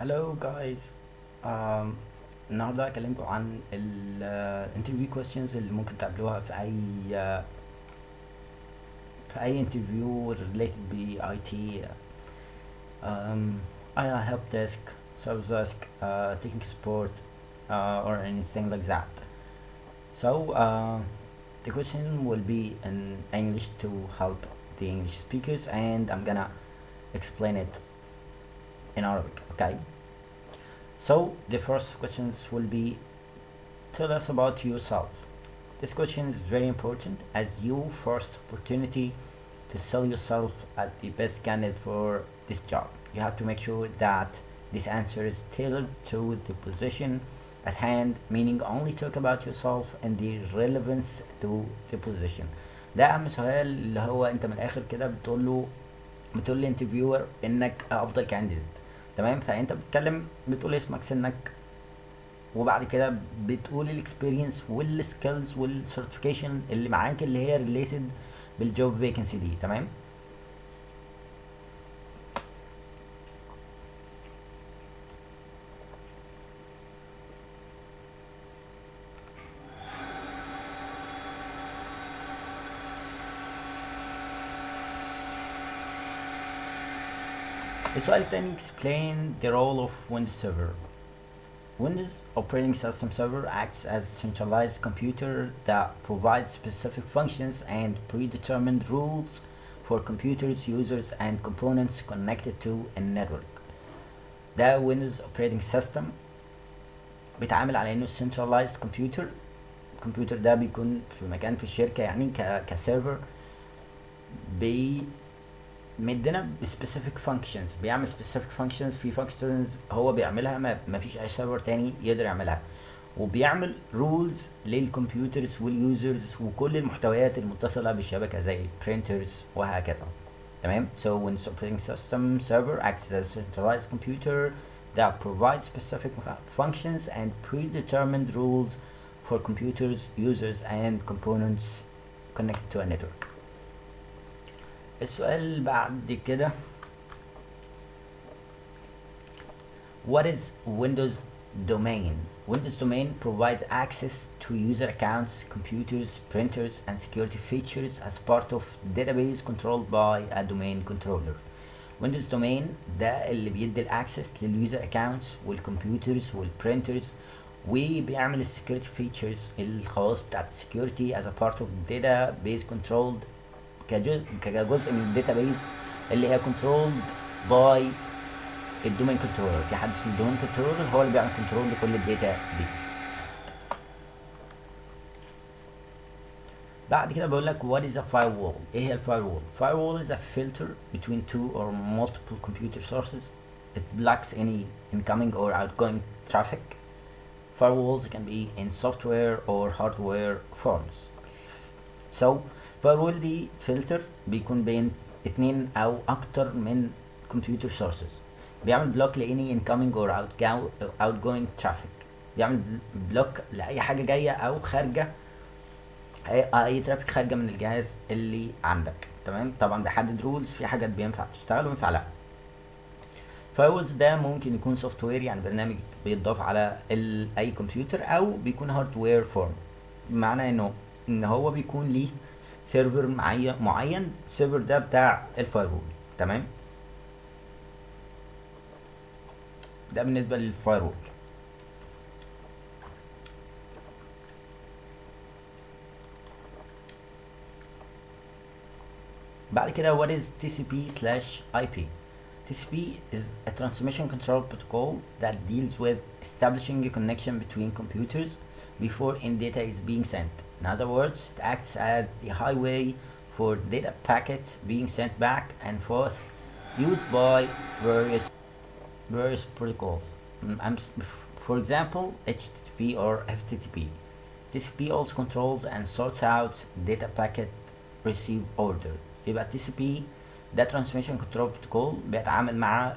Hello guys. um, النهارده هكلمكم عن ال interview questions اللي ممكن تقابلوها في أي interview related ب IT. um, help desk, service desk, technical support, or anything like that. So the question will be in English to help the English speakers, and I'm gonna explain it in Arabic. Okay. So the first questions will be, tell us about yourself. This question is very important as your first opportunity to sell yourself as the best candidate for this job. You have to make sure that this answer is tailored to the position at hand, meaning only talk about yourself and the relevance to the position. ده أهم سؤال، اللي هو أنت من الآخر كده بتقول للانترفيور إنك أفضل كانديديت. تمام، فأنت بتقول اسمك، سنك، وبعد كده بتقول الاكسبيرينس والسكيلز والسيرتيفيكيشن اللي معاك اللي هي ريليتد بالجوب فيكنسي دي. تمام. السؤال التاني، explain the role of Windows Server. Windows operating system server acts as a centralized computer that provides specific functions and predetermined rules for computers, users, and components connected to a network. ده Windows operating system بيتعامل على انه centralized computer. الكمبيوتر ده بيكون في مكان في الشركة، يعني كسيرفر مدينا specific functions، بيعمل specific functions. في functions هو بيعملها ما فيش اي سيرفر تاني يقدر يعملها، وبيعمل rules للكمبيوترز واليوزرز وكل المحتويات المتصلة بالشبكة زي printers وهكذا. تمام. So Windows operating system server acts as a centralized computer that provides specific functions and predetermined rules for computers, users, and components connected to a network. السؤال اللي بعد كده، what is Windows domain? Windows domain provides access to user accounts, computers, printers, and security features as part of database controlled by a domain controller. Windows domain ده اللي بيدي الاكسس لليوزر اكاونتس والكمبيوترز والبرينترز، وبيعمل السكيورتي فيتشرز الخواص بتاعت السكيورتي as a part of database controlled كجزء من الداتابيز اللي هي controlled by الدومين كنترولر. في حد اسمه الدومين كنترولر هو اللي بيعمل كنترول لكل الداتا دي. بعد كده بقول لك what is a firewall. ايه هي الفايروول؟ firewall is a filter between two or multiple computer sources. It blocks any incoming or outgoing traffic. Firewalls can be in software or hardware forms. So firewall دي فلتر بيكون بين اتنين او اكتر من computer sources. بيعمل بلوك لاني incoming or outgoing traffic. بيعمل بلوك لاي حاجه جايه او خارجه، اي ترافيك خارجه من الجهاز اللي عندك. تمام. طبعا بيحدد رولز، في حاجات بينفع تشتغل وينفع لا. فايروز ده ممكن يكون سوفت وير، يعني برنامج بيتضاف على اي كمبيوتر، او بيكون هاردوير فورم، بمعنى ان هو بيكون ليه سيرفر معين. السيرفر ده بتاع الفايرول. تمام. ده بالنسبه للفايرول. بعد كده what is TCP/IP? TCP is a transmission control protocol that deals with establishing a connection between computers before any data is being sent. In other words, it acts as the highway for data packets being sent back and forth, used by various protocols. For example, HTTP or FTTP. TCP also controls and sorts out data packet receive order. يبقى TCP ده Transmission Control Protocol بيتعامل مع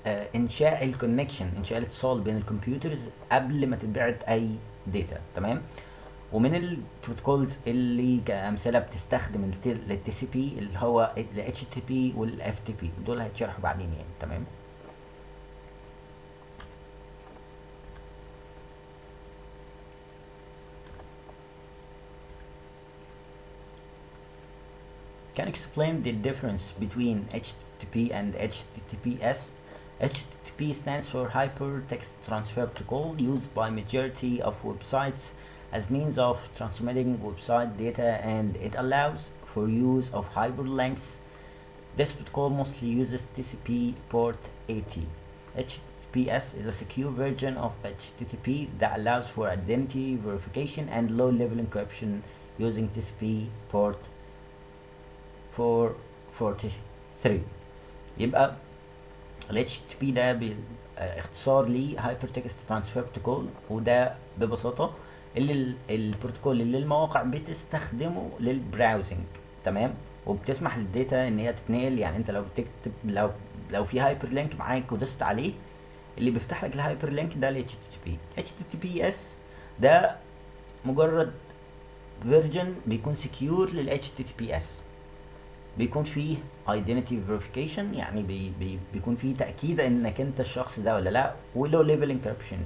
انشاء الكونكشن، انشاء الاتصال بين الكمبيوترز قبل ما تتبعت اي داتا. تمام. ومن البروتوكولز اللي كامثله بتستخدم للتي سي بي اللي هو ال HTTP وال FTP، دول هيتشرحوا بعدين يعني. تمام. Can you explain the difference between HTTP and HTTPS? HTTP stands for Hypertext Transfer Protocol, used by majority of websites as means of transmitting website data, and it allows for use of hyperlinks. This protocol mostly uses TCP port 80. HTTPS is a secure version of HTTP that allows for identity verification and low-level encryption using TCP port 443. يبقى ال HTTP ده اختصار ليه Hypertext Transfer Protocol، وده ببساطة البروتوكول اللي المواقع بتستخدمه للبراوزنج، تمام، وبتسمح للداتا ان هي تتنقل. يعني انت لو بتكتب لو في هايبر لينك معاك ودوست عليه، اللي بيفتح لك الهايبر لينك ده ال HTTP. HTTPS ده مجرد فيرجن بيكون سكيور لل HTTPS، بيكون فيه identity verification، يعني بيكون فيه تأكيد انك انت الشخص ده ولا لا، ولو level encryption،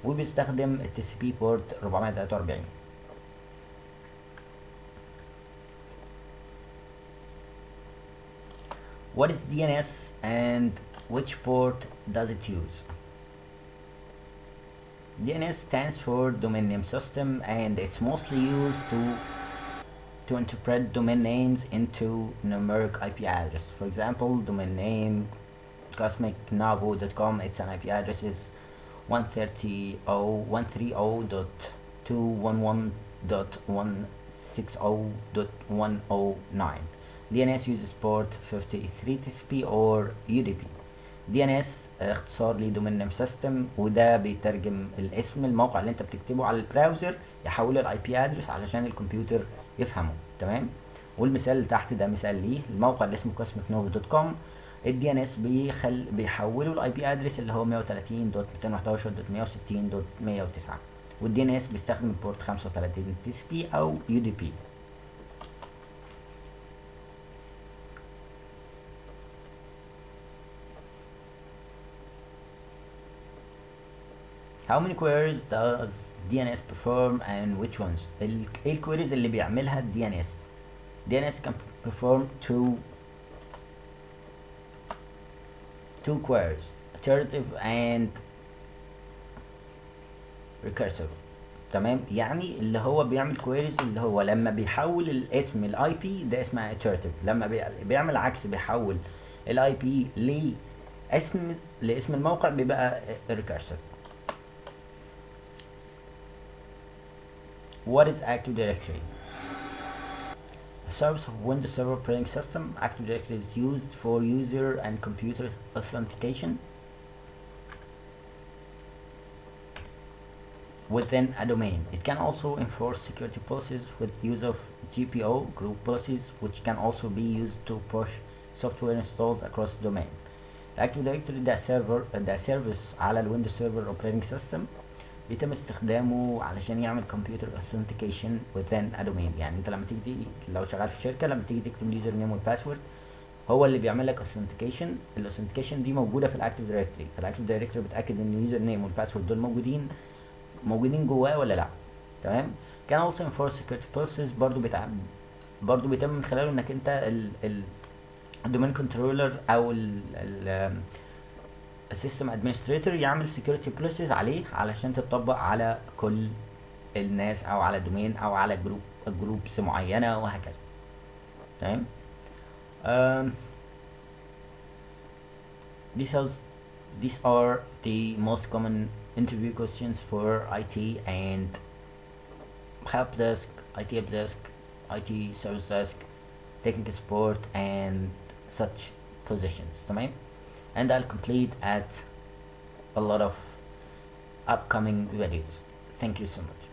وبيستخدم ال TCP port 443. What is DNS and which port does it use? DNS stands for Domain Name System, and it's mostly used to interpret domain names into numeric IP address. For example, domain name cosmicnovo.com, its an IP address is 130.130.160.109. DNS uses port 53 TCP or UDP. DNS اختصار لدومين نيم سيستم، وده بيترجم الاسم الموقع اللي انت بتكتبه على البراوزر يحوله الاي بي ادرس علشان الكمبيوتر يفهمه، تمام. والمثال اللي تحت ده مثال ليه، الموقع اللي اسمه cosmicnovo.com، الدي ان اس بيحوله الاي بي ادرس اللي هو 130.211.160.109، والدي ان اس بيستخدم البورت 35 تي سي بي او يو دي بي. How many queries does DNS perform and which ones? ايه الكويريز اللي بيعملها ال DNS؟ DNS can perform two queries, iterative and recursive. تمام، يعني اللي هو بيعمل queries اللي هو لما بيحول الاسم الاي بي ده اسمها iterative، لما بيعمل عكس بيحول الاي بي لاسم الموقع بيبقى recursive. What is Active Directory? A service of Windows Server operating system. Active Directory is used for user and computer authentication within a domain. It can also enforce security policies with use of GPO group policies, which can also be used to push software installs across the domain. Active Directory ده service على الويندوز Server operating system بيتم استخدامه علشان يعمل كمبيوتر authentication within a domain. يعني انت لما تيجي لو شغال في شركه، لما تيجي تكتب اليوزر نيم والباسورد، هو اللي بيعمل لك authentication. الاوثنتيكيشن دي موجوده في الاكتيف دايركتوري، فالاكتيف دايركتوري بتاكد ان اليوزر نيم والباسورد دول موجودين جواه ولا لا، تمام. كان also enforce security policies، برضو بيتم من خلاله انك انت الدومين كنترولر او السيستم ادمنستريتور يعمل سكيورتي بوليسيز عليه علشان تطبق على كل الناس او على دومين او على جروبس معينه وهكذا، تمام. These are the most common interview questions for IT and help desk, IT help desk, IT service desk, technical support and such positions, تمام. And I'll complete at a lot of upcoming videos. Thank you so much.